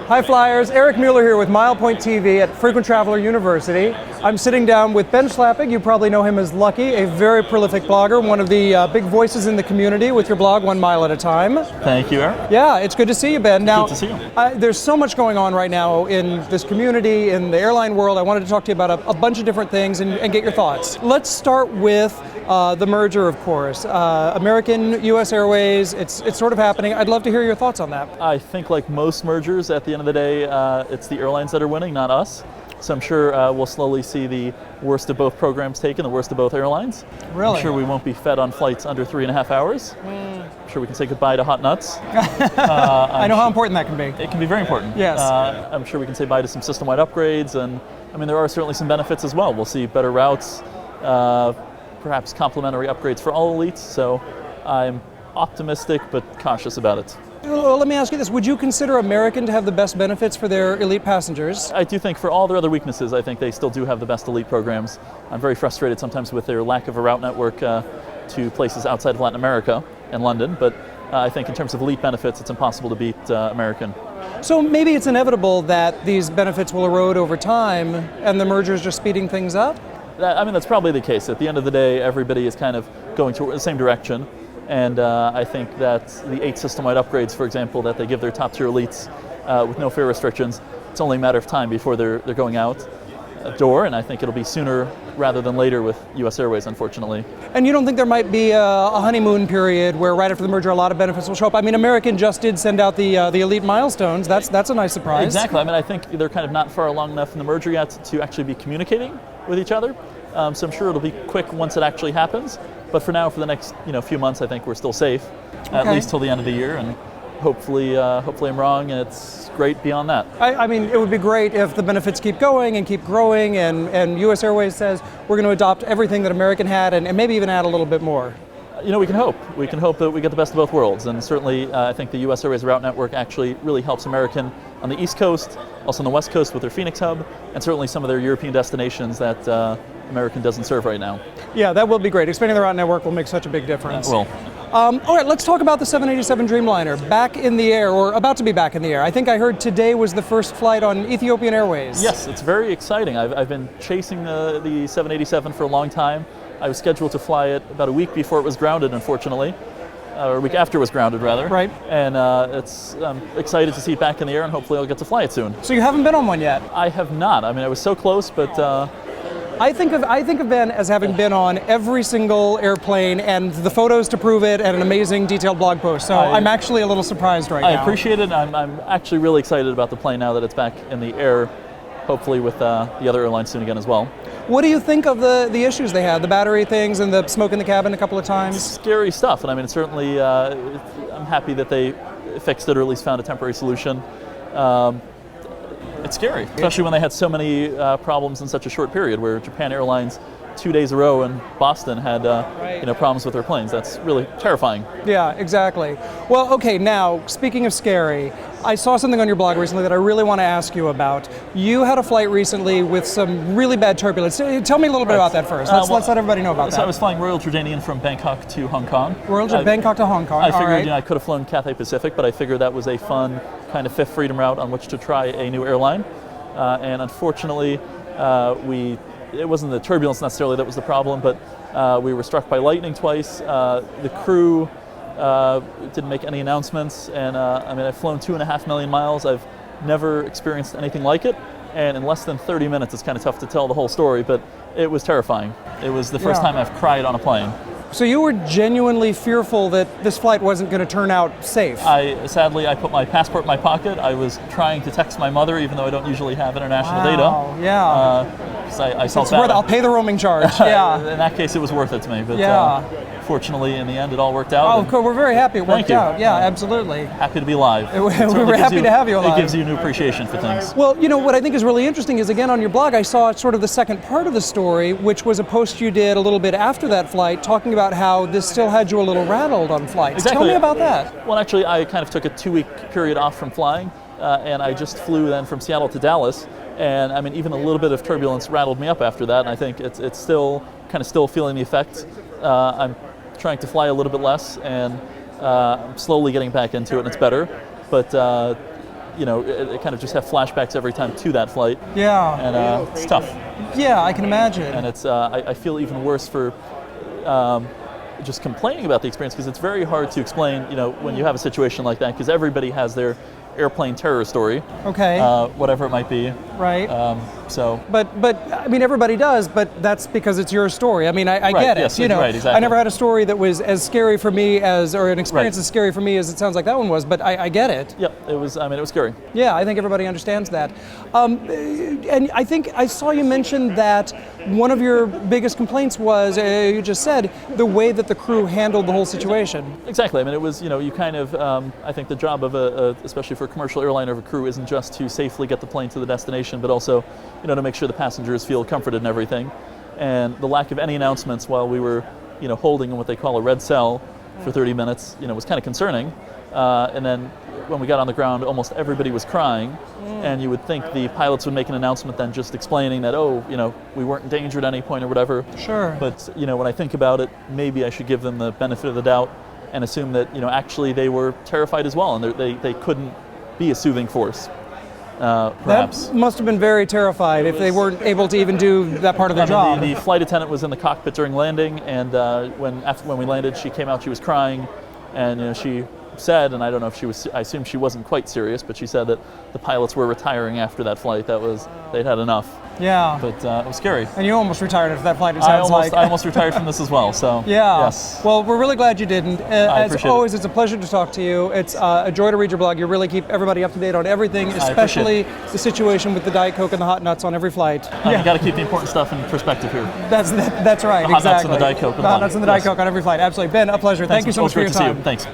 Hi Flyers, Eric Mueller here with Milepoint TV at Frequent Traveler University. I'm sitting down with Ben Schlappig. You probably know him as Lucky, a very prolific blogger, one of the big voices in the community with your blog, 1 Mile at a Time. Thank you, Eric. Yeah, it's good to see you, Ben. Now, good to see you. There's so much going on right now in this community, in the airline world. I wanted to talk to you about a bunch of different things and get your thoughts. Let's start with the merger, of course. American, US Airways, it's sort of happening. I'd love to hear your thoughts on that. I think like most mergers, at the end of the day, it's the airlines that are winning, not us. So I'm sure we'll slowly see the worst of both programs taken, the worst of both airlines. Really? I'm sure we won't be fed on flights under 3.5 hours. I'm sure we can say goodbye to hot nuts. I know how important that can be. It can be very important. Yes. I'm sure we can say bye to some system-wide upgrades, and I mean there are certainly some benefits as well. We'll see better routes, perhaps complimentary upgrades for all elites. So I'm optimistic but cautious about it. Well, let me ask you this. Would you consider American to have the best benefits for their elite passengers? I do think for all their other weaknesses, I think they still do have the best elite programs. I'm very frustrated sometimes with their lack of a route network to places outside of Latin America and London, but I think in terms of elite benefits, it's impossible to beat American. So maybe it's inevitable that these benefits will erode over time and the merger is just speeding things up? I mean, that's probably the case. At the end of the day, everybody is kind of going to the same direction. And I think that the 8 system-wide upgrades, for example, that they give their top-tier elites with no fare restrictions, it's only a matter of time before they're going out a door, and I think it'll be sooner rather than later with US Airways, unfortunately. And you don't think there might be a honeymoon period where right after the merger a lot of benefits will show up? I mean, American just did send out the elite milestones. That's a nice surprise. Exactly. I mean, I think they're kind of not far along enough in the merger yet to actually be communicating with each other. So I'm sure it'll be quick once it actually happens. But for now, for the next few months, I think we're still safe, at least till the end of the year, and hopefully I'm wrong, and it's great beyond that. I mean, it would be great if the benefits keep going and keep growing, and US Airways says we're going to adopt everything that American had, and maybe even add a little bit more. We can hope. We can hope that we get the best of both worlds, and certainly I think the US Airways route network actually really helps American on the East Coast, also on the West Coast with their Phoenix hub, and certainly some of their European destinations that American doesn't serve right now. Yeah, that will be great. Expanding the route network will make such a big difference. It will. All right, let's talk about the 787 Dreamliner, back in the air, or about to be back in the air. I think I heard today was the first flight on Ethiopian Airways. Yes, it's very exciting. I've been chasing the 787 for a long time. I was scheduled to fly it about a week before it was grounded, unfortunately. Or a week after it was grounded, rather. Right. And I'm excited to see it back in the air, and hopefully I'll get to fly it soon. So you haven't been on one yet? I have not. I mean, I was so close, but... I think of Ben as having been on every single airplane and the photos to prove it and an amazing detailed blog post. So I'm actually a little surprised right now. I appreciate it. I'm actually really excited about the plane now that it's back in the air, hopefully with the other airlines soon again as well. What do you think of the issues they had, the battery things and the smoke in the cabin a couple of times? Scary stuff, and I mean certainly I'm happy that they fixed it or at least found a temporary solution. It's scary, especially when they had so many problems in such a short period, where Japan Airlines 2 days in a row in Boston had problems with their planes. That's really terrifying. Yeah, exactly. Well, okay, now, speaking of scary, I saw something on your blog recently that I really want to ask you about. You had a flight recently with some really bad turbulence. Tell me a little bit about that first. Let's let everybody know about that. So I was flying Royal Jordanian from Bangkok to Hong Kong. Bangkok to Hong Kong. I figured I could have flown Cathay Pacific, but I figured that was a fun kind of fifth freedom route on which to try a new airline. And unfortunately, it wasn't the turbulence necessarily that was the problem, but we were struck by lightning twice. The crew didn't make any announcements, and I mean, I've flown 2.5 million miles. I've never experienced anything like it, and in less than 30 minutes, it's kind of tough to tell the whole story, but it was terrifying. It was the first time I've cried on a plane. So you were genuinely fearful that this flight wasn't going to turn out safe? Sadly, I put my passport in my pocket. I was trying to text my mother, even though I don't usually have international data. Yeah. I felt bad. I'll pay the roaming charge. Yeah. In that case, it was worth it to me. But fortunately, in the end, it all worked out. Oh, of course, we're very happy it worked out. Yeah, absolutely. Happy to be live. We're happy to have you alive. It gives you a new appreciation for things. Well, what I think is really interesting is, again, on your blog, I saw sort of the second part of the story, which was a post you did a little bit after that flight, talking about how this still had you a little rattled on flights. Exactly. Tell me about that. Well, actually, I kind of took a 2-week period off from flying, and I just flew then from Seattle to Dallas. And I mean, even a little bit of turbulence rattled me up after that, and I think it's still feeling the effects. I'm trying to fly a little bit less, and I'm slowly getting back into it, and it's better. But you know, it kind of just have flashbacks every time to that flight. Yeah. And it's tough. Yeah, I can imagine. And it's I feel even worse for just complaining about the experience, because it's very hard to explain, you know, when you have a situation like that, because everybody has their airplane terror story. Okay. Whatever it might be. Right. So. But I mean, everybody does, but that's because it's your story. I mean, I Right, get it. yes, You know, right, exactly. I never had a story that was as scary for me or an experience Right. as scary for me as it sounds like that one was. But I get it. Yep. It was. I mean, it was scary. Yeah, I think everybody understands that. And I think I saw you mention that one of your biggest complaints was, you just said, the way that the crew handled the whole situation. Exactly. I mean, it was, you know, you kind of, I think the job of especially for a commercial airliner, of a crew, isn't just to safely get the plane to the destination, but also, you know, to make sure the passengers feel comforted and everything. And the lack of any announcements while we were, you know, holding in what they call a red cell for 30 minutes, you know, was kind of concerning. And then when we got on the ground, almost everybody was crying. And you would think the pilots would make an announcement then just explaining that, oh, you know, we weren't in danger at any point or whatever. Sure. But, you know, when I think about it, maybe I should give them the benefit of the doubt and assume that, you know, actually they were terrified as well, and they couldn't be a soothing force, perhaps. That must have been very terrified if they weren't able to even do that part of their job. The flight attendant was in the cockpit during landing, and when we landed, she came out, she was crying, and, you know, she said, and I don't know if she was, I assume she wasn't quite serious, but she said that the pilots were retiring after that flight. They'd had enough. Yeah. But it was scary. And you almost retired after that flight, it sounds like. I almost retired from this as well, so. Yeah. Yes. Well, we're really glad you didn't. As appreciate always, it. it's a pleasure to talk to you. It's a joy to read your blog. You really keep everybody up to date on everything, especially the situation with the Diet Coke and the hot nuts on every flight. You got to keep the important stuff in perspective here. That's right, The hot nuts exactly. and the Diet Coke. The hot nuts and the Diet Coke on every flight. Absolutely. Ben, a pleasure. Thank you so much for your time. Thanks.